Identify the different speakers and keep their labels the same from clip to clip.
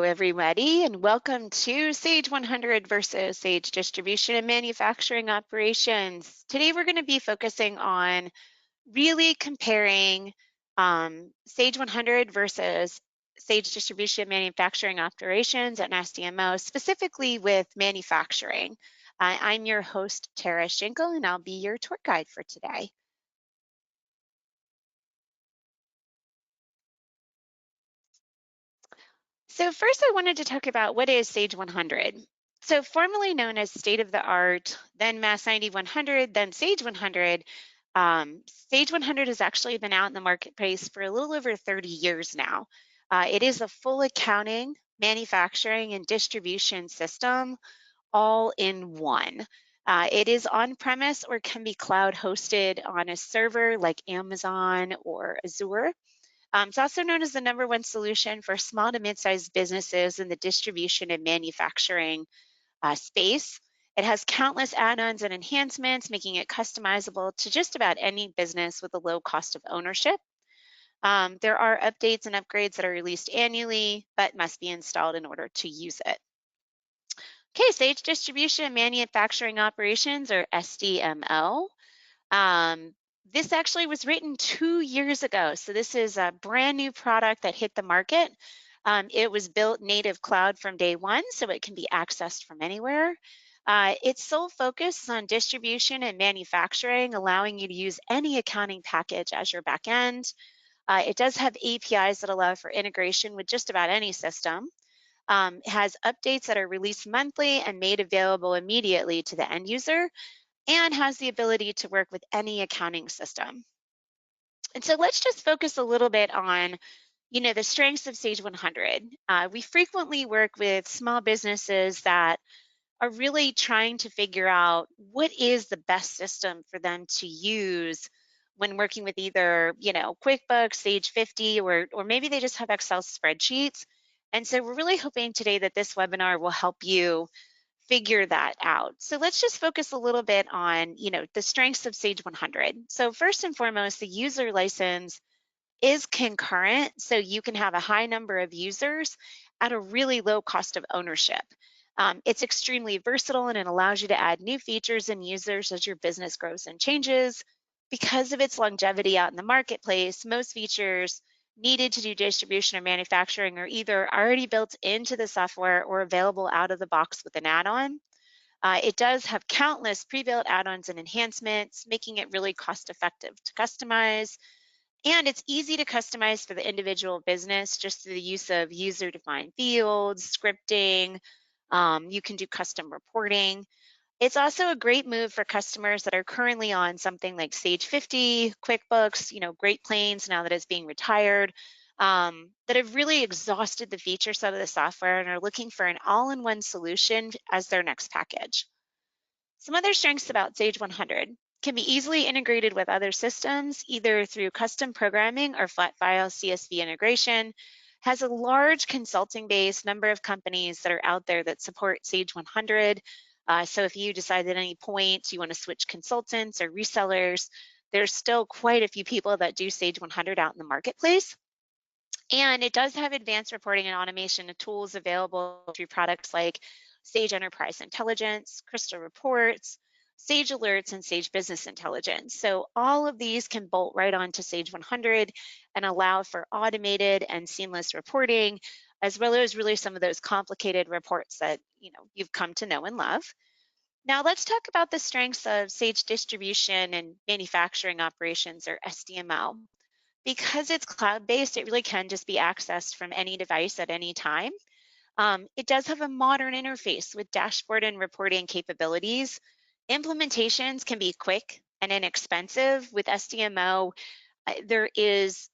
Speaker 1: Everybody, and welcome to Sage 100 versus Sage Distribution and Manufacturing Operations. Today we're going to be focusing on really comparing Sage 100 versus Sage Distribution and Manufacturing Operations and SDMO, specifically with manufacturing. I'm your host, Tara Schinkel, and I'll be your tour guide for today. So first I wanted to talk about what is Sage 100. So formerly known as State of the Art, then Mass 9100, then Sage 100. Sage 100 has actually been out in the marketplace for a little over 30 years now. It is a full accounting, manufacturing, and distribution system all in one. It is on-premise or can be cloud hosted on a server like Amazon or Azure. It's also known as the #1 solution for small to mid-sized businesses in the distribution and manufacturing space. It has countless add-ons and enhancements, making it customizable to just about any business with a low cost of ownership. There are updates and upgrades that are released annually, but must be installed in order to use it. Okay, Sage Distribution and Manufacturing Operations, or SDMO. This actually was written 2 years ago. So this is a brand new product that hit the market. It was built native cloud from day one, so it can be accessed from anywhere. Its sole focus is on distribution and manufacturing, allowing you to use any accounting package as your backend. It does have APIs that allow for integration with just about any system. It has updates that are released monthly and made available immediately to the end user, and has the ability to work with any accounting system. And so let's just focus a little bit on, the strengths of Sage 100. We frequently work with small businesses that are really trying to figure out what is the best system for them to use when working with either, QuickBooks, Sage 50, or maybe they just have Excel spreadsheets. And so we're really hoping today that this webinar will help you figure that out. So let's just focus a little bit on, the strengths of Sage 100. So first and foremost, the user license is concurrent, so you can have a high number of users at a really low cost of ownership. It's extremely versatile and it allows you to add new features and users as your business grows and changes. Because of its longevity out in the marketplace, most features needed to do distribution or manufacturing are either already built into the software or available out of the box with an add-on. It does have countless pre-built add-ons and enhancements, making it really cost-effective to customize. And it's easy to customize for the individual business just through the use of user-defined fields, scripting. You can do custom reporting. It's also a great move for customers that are currently on something like Sage 50, QuickBooks, Great Plains now that it's being retired, that have really exhausted the feature set of the software and are looking for an all-in-one solution as their next package. Some other strengths about Sage 100: can be easily integrated with other systems, either through custom programming or flat file CSV integration, has a large consulting base, number of companies that are out there that support Sage 100. So if you decide at any point you want to switch consultants or resellers, there's still quite a few people that do Sage 100 out in the marketplace. And it does have advanced reporting and automation tools available through products like Sage Enterprise Intelligence, Crystal Reports, Sage Alerts, and Sage Business Intelligence. So all of these can bolt right onto Sage 100 and allow for automated and seamless reporting, as well as really some of those complicated reports that you've come to know and love. Now let's talk about the strengths of Sage Distribution and Manufacturing Operations, or SDMO. Because it's cloud-based, it really can just be accessed from any device at any time. It does have a modern interface with dashboard and reporting capabilities. Implementations can be quick and inexpensive. With SDMO, there is,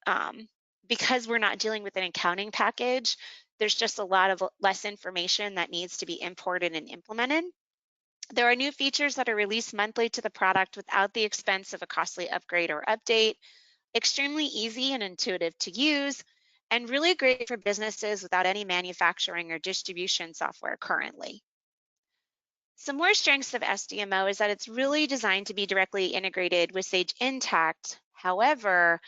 Speaker 1: because we're not dealing with an accounting package, there's just a lot of less information that needs to be imported and implemented. There are new features that are released monthly to the product without the expense of a costly upgrade or update. Extremely easy and intuitive to use, and really great for businesses without any manufacturing or distribution software currently. Some more strengths of SDMO is that it's really designed to be directly integrated with Sage Intacct. However,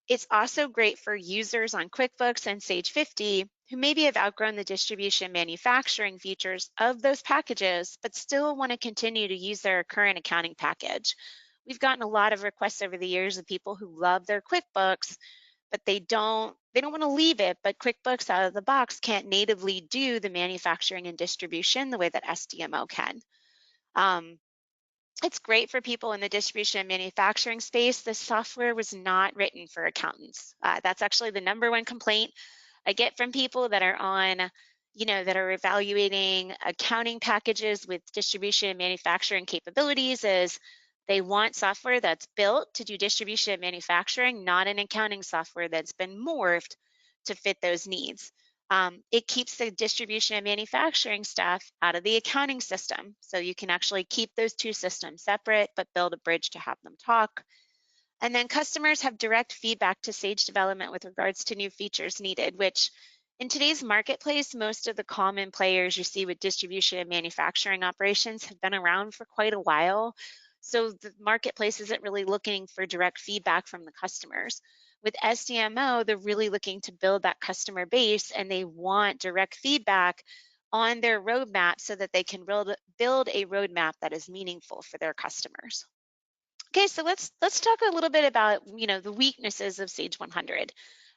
Speaker 1: it's also great for users on QuickBooks and Sage 50 who maybe have outgrown the distribution manufacturing features of those packages, but still want to continue to use their current accounting package. We've gotten a lot of requests over the years of people who love their QuickBooks, but they don't want to leave it, but QuickBooks out of the box can't natively do the manufacturing and distribution the way that SDMO can. Um, it's great for people in the distribution and manufacturing space. The software was not written for accountants. That's actually the number one complaint I get from people that are on, that are evaluating accounting packages with distribution and manufacturing capabilities is they want software that's built to do distribution and manufacturing, not an accounting software that's been morphed to fit those needs. It keeps the distribution and manufacturing stuff out of the accounting system. So you can actually keep those two systems separate, but build a bridge to have them talk. And then customers have direct feedback to Sage development with regards to new features needed, which in today's marketplace, most of the common players you see with distribution and manufacturing operations have been around for quite a while. So the marketplace isn't really looking for direct feedback from the customers. With SDMO, they're really looking to build that customer base and they want direct feedback on their roadmap so that they can build a roadmap that is meaningful for their customers. Okay, so let's talk a little bit about the weaknesses of Sage 100.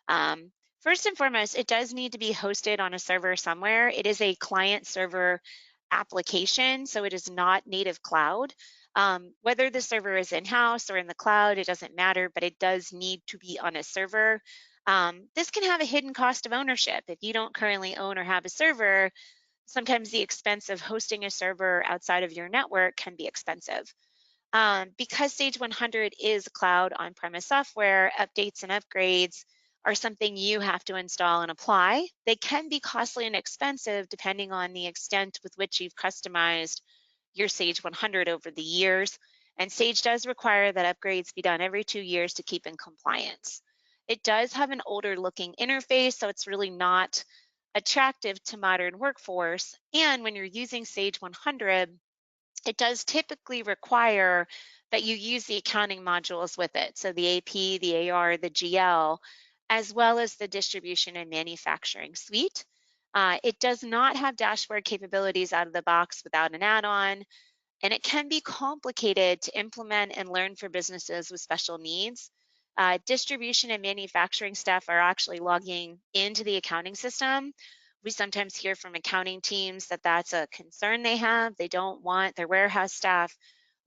Speaker 1: Um, First and foremost, it does need to be hosted on a server somewhere. It is a client server application, so it is not native cloud. Whether the server is in-house or in the cloud, it doesn't matter, but it does need to be on a server. This can have a hidden cost of ownership. If you don't currently own or have a server, sometimes the expense of hosting a server outside of your network can be expensive. Because Sage 100 is cloud on-premise software, updates and upgrades are something you have to install and apply. They can be costly and expensive depending on the extent with which you've customized your Sage 100 over the years. And Sage does require that upgrades be done every 2 years to keep in compliance. It does have an older looking interface, so it's really not attractive to modern workforce. And when you're using Sage 100, it does typically require that you use the accounting modules with it. So the AP, the AR, the GL, as well as the distribution and manufacturing suite. It does not have dashboard capabilities out of the box without an add-on, and it can be complicated to implement and learn for businesses with special needs. Distribution and manufacturing staff are actually logging into the accounting system. We sometimes hear from accounting teams that that's a concern they have. They don't want their warehouse staff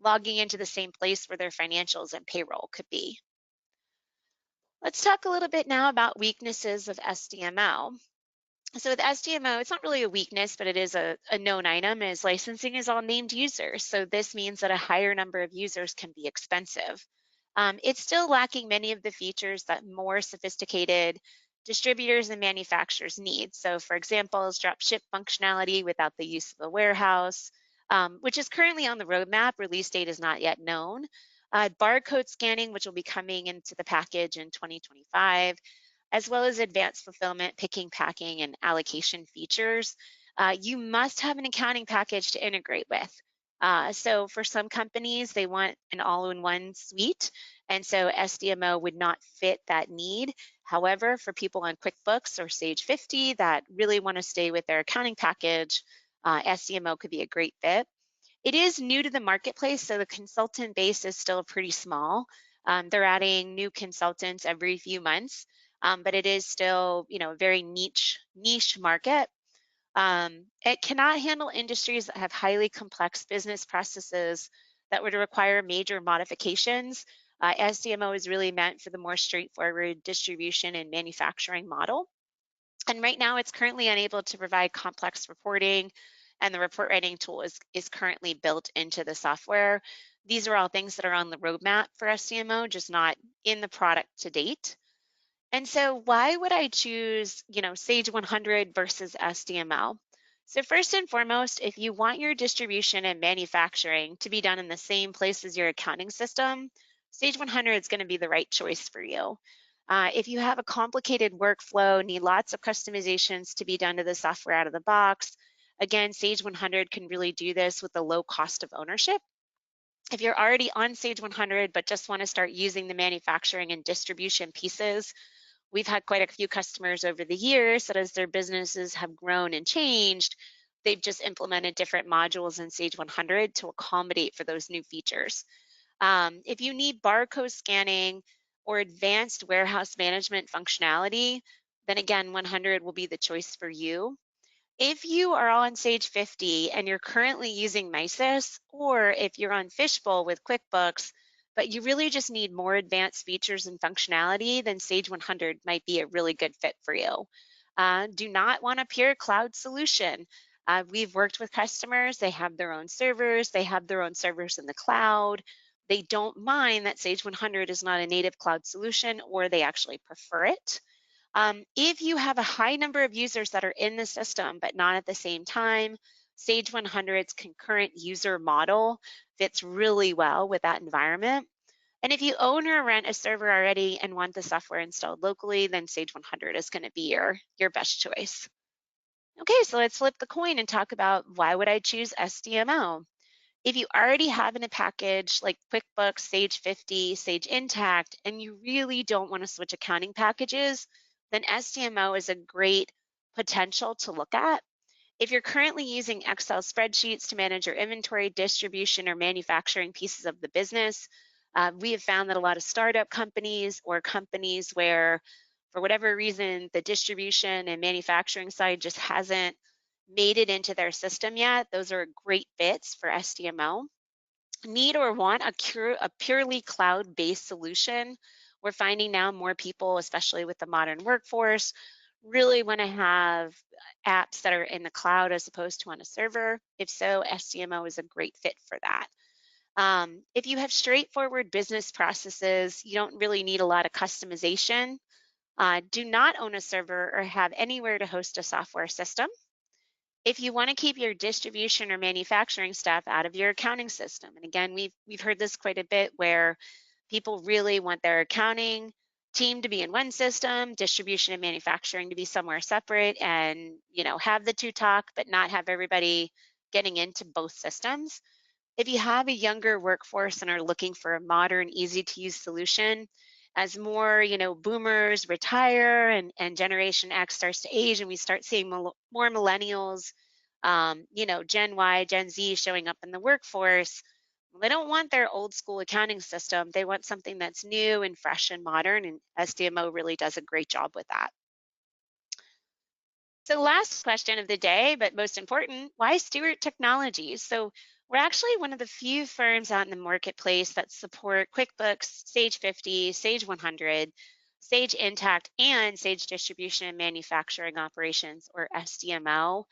Speaker 1: logging into the same place where their financials and payroll could be. Let's talk a little bit now about weaknesses of SDMO. So with SDMO, it's not really a weakness, but it is a known item, is licensing is all named users. So this means that a higher number of users can be expensive. It's still lacking many of the features that more sophisticated distributors and manufacturers need. So for example, drop ship functionality without the use of a warehouse, which is currently on the roadmap. Release date is not yet known. Barcode scanning, which will be coming into the package in 2025, as well as advanced fulfillment, picking, packing, and allocation features. You must have an accounting package to integrate with. So for some companies, they want an all-in-one suite, and so SDMO would not fit that need. However, for people on QuickBooks or Sage 50 that really want to stay with their accounting package, SDMO could be a great fit. It is new to the marketplace, so the consultant base is still pretty small. They're adding new consultants every few months, but it is still, a very niche market. It cannot handle industries that have highly complex business processes that would require major modifications. SDMO is really meant for the more straightforward distribution and manufacturing model. And right now it's currently unable to provide complex reporting, and the report writing tool is currently built into the software. These are all things that are on the roadmap for SDMO, just not in the product to date. And so why would I choose, Sage 100 versus SDMO? So first and foremost, if you want your distribution and manufacturing to be done in the same place as your accounting system, Sage 100 is going to be the right choice for you. If you have a complicated workflow, need lots of customizations to be done to the software out of the box, again, Sage 100 can really do this with a low cost of ownership. If you're already on Sage 100 but just want to start using the manufacturing and distribution pieces we've had quite a few customers over the years that as their businesses have grown and changed, they've just implemented different modules in Sage 100 to accommodate for those new features. If you need barcode scanning or advanced warehouse management functionality, then again, 100 will be the choice for you. If you are on Sage 50 and you're currently using Mysis, or if you're on Fishbowl with QuickBooks, but you really just need more advanced features and functionality, then Sage 100 might be a really good fit for you. Do not want a pure cloud solution. We've worked with customers, they have their own servers, they have their own servers in the cloud. They don't mind that Sage 100 is not a native cloud solution, or they actually prefer it. If you have a high number of users that are in the system, but not at the same time, Sage 100's concurrent user model fits really well with that environment. And if you own or rent a server already and want the software installed locally, then Sage 100 is going to be your best choice. Okay, so let's flip the coin and talk about why would I choose SDMO. If you already have in a package like QuickBooks, Sage 50, Sage Intacct, and you really don't want to switch accounting packages, then SDMO is a great potential to look at. If you're currently using Excel spreadsheets to manage your inventory, distribution, or manufacturing pieces of the business, we have found that a lot of startup companies or companies where, for whatever reason, the distribution and manufacturing side just hasn't made it into their system yet, those are great fits for SDMO. Need or want a purely cloud-based solution? We're finding now more people, especially with the modern workforce, really want to have apps that are in the cloud as opposed to on a server. If so, SDMO is a great fit for that. If you have straightforward business processes, you don't really need a lot of customization. Do not own a server or have anywhere to host a software system. If you want to keep your distribution or manufacturing stuff out of your accounting system, and again, we've heard this quite a bit where people really want their accounting team to be in one system, distribution and manufacturing to be somewhere separate, and have the two talk, but not have everybody getting into both systems. If you have a younger workforce and are looking for a modern, easy to use solution, as more, boomers retire and Generation X starts to age and we start seeing more millennials, Gen Y, Gen Z showing up in the workforce, they don't want their old school accounting system. They want something that's new and fresh and modern, and SDMO really does a great job with that. So last question of the day, but most important, why Stewart Technologies? So we're actually one of the few firms out in the marketplace that support QuickBooks, Sage 50, Sage 100, Sage Intacct, and Sage Distribution and Manufacturing Operations, or SDMO.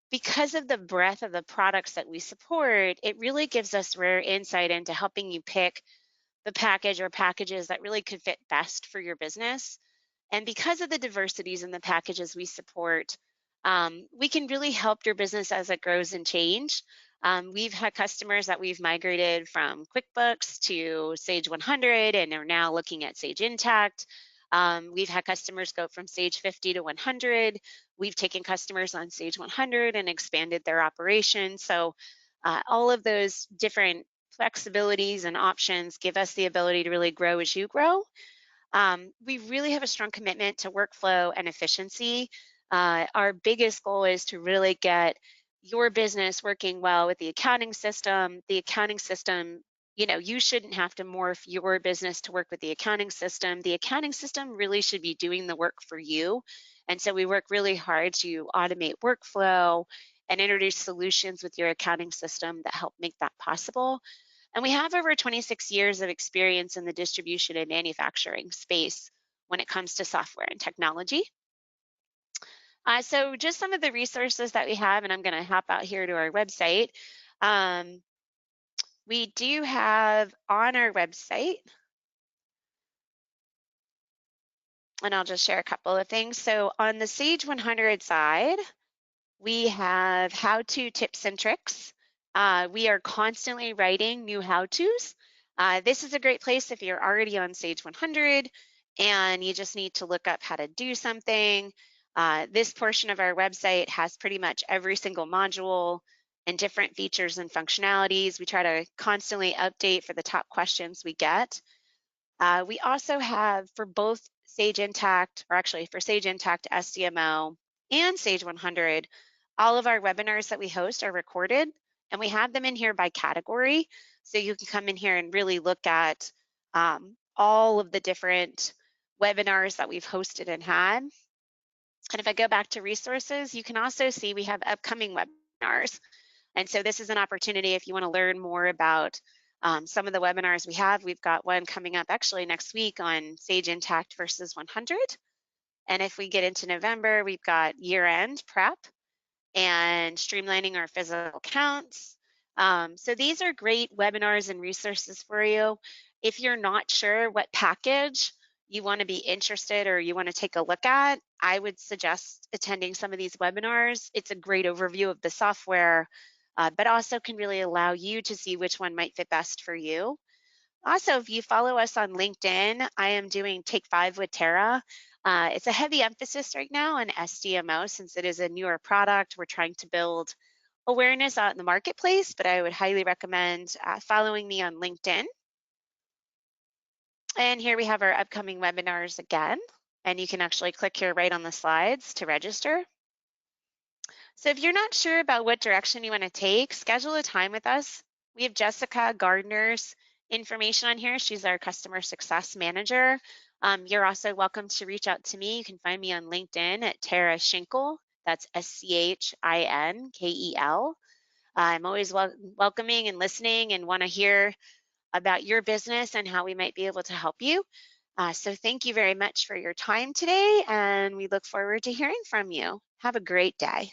Speaker 1: Because of the breadth of the products that we support, it really gives us rare insight into helping you pick the package or packages that really could fit best for your business. And because of the diversities in the packages we support, we can really help your business as it grows and change. We've had customers that we've migrated from QuickBooks to Sage 100 and are now looking at Sage Intacct. We've had customers go from Sage 50 to 100. We've taken customers on Sage 100 and expanded their operation. So all of those different flexibilities and options give us the ability to really grow as you grow. We really have a strong commitment to workflow and efficiency. Our biggest goal is to really get your business working well with the accounting system. The accounting system, you shouldn't have to morph your business to work with the accounting system. The accounting system really should be doing the work for you. And so we work really hard to automate workflow and introduce solutions with your accounting system that help make that possible. And we have over 26 years of experience in the distribution and manufacturing space when it comes to software and technology. So just some of the resources that we have, and I'm going to hop out here to our website. We do have on our website, and I'll just share a couple of things. So on the Sage 100 side, we have how-to tips and tricks. We are constantly writing new how-tos. This is a great place if you're already on Sage 100 and you just need to look up how to do something. This portion of our website has pretty much every single module and different features and functionalities. We try to constantly update for the top questions we get. We also have, for both Sage Intacct, or actually for Sage Intacct, SDMO, and Sage 100, all of our webinars that we host are recorded, and we have them in here by category. So you can come in here and really look at all of the different webinars that we've hosted and had. And if I go back to resources, you can also see we have upcoming webinars. And so this is an opportunity if you want to learn more about some of the webinars we have. We've got one coming up actually next week on Sage Intacct versus 100. And if we get into November, we've got year-end prep and streamlining our physical accounts. So these are great webinars and resources for you. If you're not sure what package you want to be interested or you want to take a look at, I would suggest attending some of these webinars. It's a great overview of the software, but also can really allow you to see which one might fit best for you. Also, if you follow us on LinkedIn, I am doing Take 5 with Tara. It's a heavy emphasis right now on SDMO since it is a newer product. We're trying to build awareness out in the marketplace, but I would highly recommend following me on LinkedIn. And here we have our upcoming webinars again, and you can actually click here right on the slides to register. So if you're not sure about what direction you want to take, schedule a time with us. We have Jessica Gardner's information on here. She's our customer success manager. You're also welcome to reach out to me. You can find me on LinkedIn at Tara Schinkel. That's SCHINKEL. I'm always welcoming and listening and want to hear about your business and how we might be able to help you. So thank you very much for your time today, and we look forward to hearing from you. Have a great day.